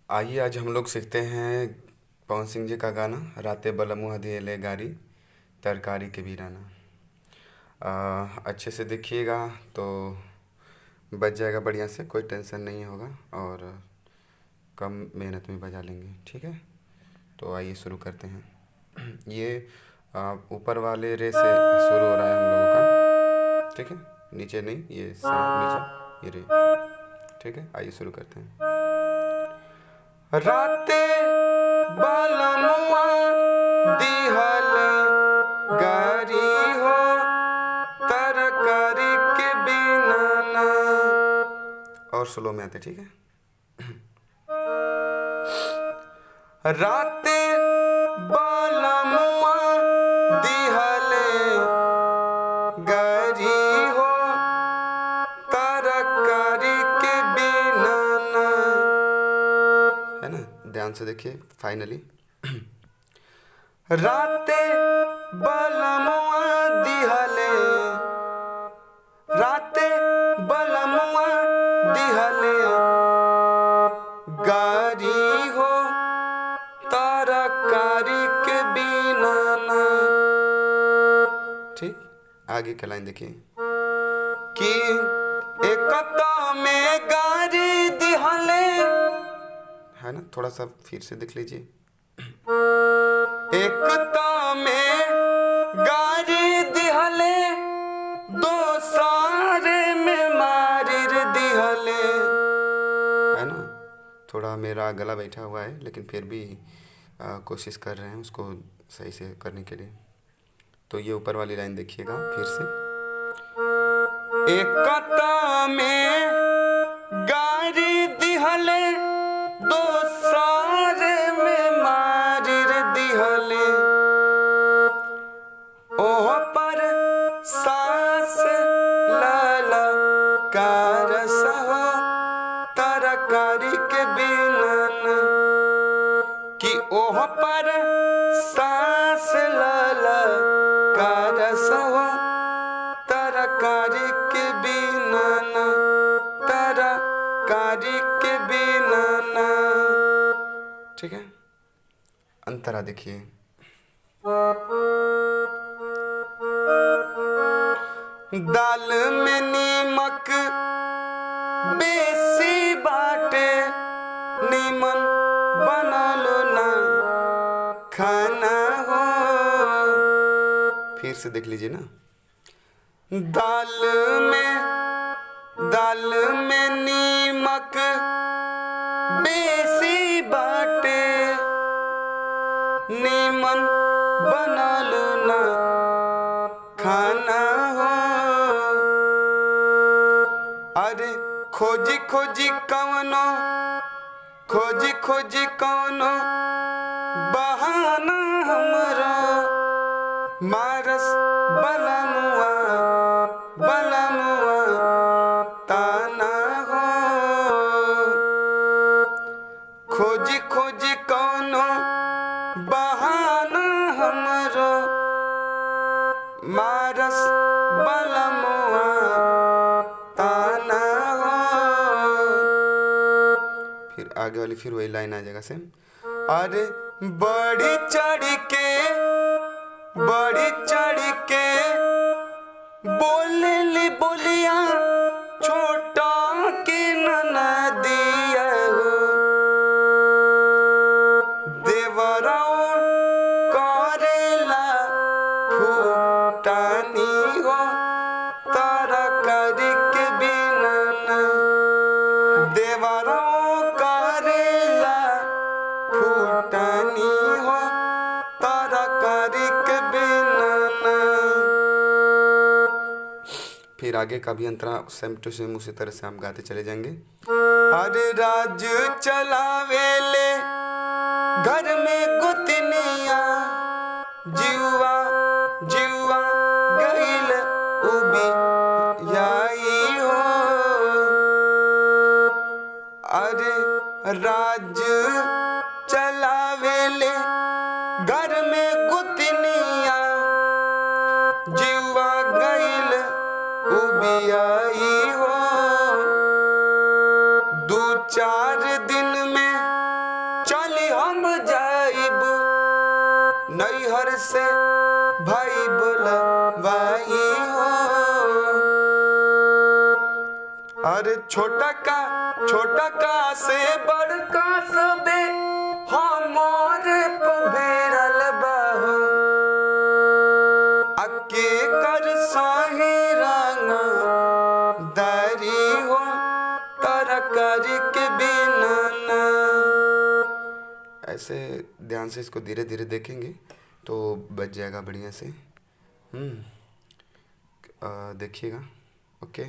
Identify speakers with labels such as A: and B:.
A: आइए आज हम लोग सीखते हैं पवन सिंह जी का गाना राते बलमुआ दिएले गारी तरकारी के बिराना। अच्छे से देखिएगा तो बज जाएगा बढ़िया से, कोई टेंशन नहीं होगा और कम मेहनत में बजा लेंगे। ठीक है, तो आइए शुरू करते हैं। ये ऊपर वाले रे से शुरू हो रहा है हम लोगों का। ठीक है, नीचे नहीं, ये सा नीचे ये रे। ठीक है, आइए शुरू करते हैं। राते बलमुआ दिहल गारी हो तरकारी के बिना। और स्लो में आते, ठीक है। राते बलमुआ दिहल गारी हो तरकारी के बिना। है ना, ध्यान से देखिए फाइनली। राते बलमुआ दिहले, राते बलमुआ दिहले गारी हो तरकारी के बिना। ठीक, आगे का लाइन देखिए कि एकता में गारी दिहले, है ना, थोड़ा सा फिर से देख लीजिए। एकता में गारी दिहले दो सारे में मारिर दिहले। है ना, थोड़ा मेरा गला बैठा हुआ है लेकिन फिर भी कोशिश कर रहे हैं उसको सही से करने के लिए। तो ये ऊपर वाली लाइन देखिएगा फिर से। एकता में गारी दिहले दो सारे में मारिर दिहले। ओह पर सास लाला कार सहो तरकारी के बिना। कि ओह पर सास लाला कार सहो तरकारी के बिना, तरकारी के बिना। ठीक है, अंतरा देखिए। दाल में नीमक बेसी बाटे नीमन बना लो ना खाना हो। फिर से देख लीजिए ना। दाल में नीमक बेसी बाटे नीमन बना लो ना खाना हो। अरे खोजी खोजी कवनो, खोजी खोजी कवनो बहाना हमरा मारस बलमुआ बलमुआ ताना हो। खोजी खोजी कवनो बहाना हमरो मारस बलमुआ ताना हो। फिर आगे वाली फिर वही लाइन आ जाएगा सेम। अरे बढ़ी चढ़ के बोले ली बोलिया छोटा के ननदिया हो। देवराओ करेला फूटानी हो तरकारी के बिना। देवराओ करेला फूटानी हो तरकारी के बिना। फिर आगे का भी अंतरा सेम टू सेम उसी तरह से हम गाते चले जाएंगे। अरे राज चलावेले घर में गुतनिया जीवा जीवा गईल उबी याई हो। अरे राज चलावेले घर में गुतनिया जीवा गईल उबी आई हो। 2-4 दिन में नैहर से भाई बोला भाई हो। अरे छोटा का से बड़का सबे हमरे पभेरल बाहो। अके कर साही रंगा दारी हो तरकारी के बिना ना। ऐसे ध्यान से इसको धीरे धीरे देखेंगे तो बच जाएगा बढ़िया से। देखिएगा। ओके।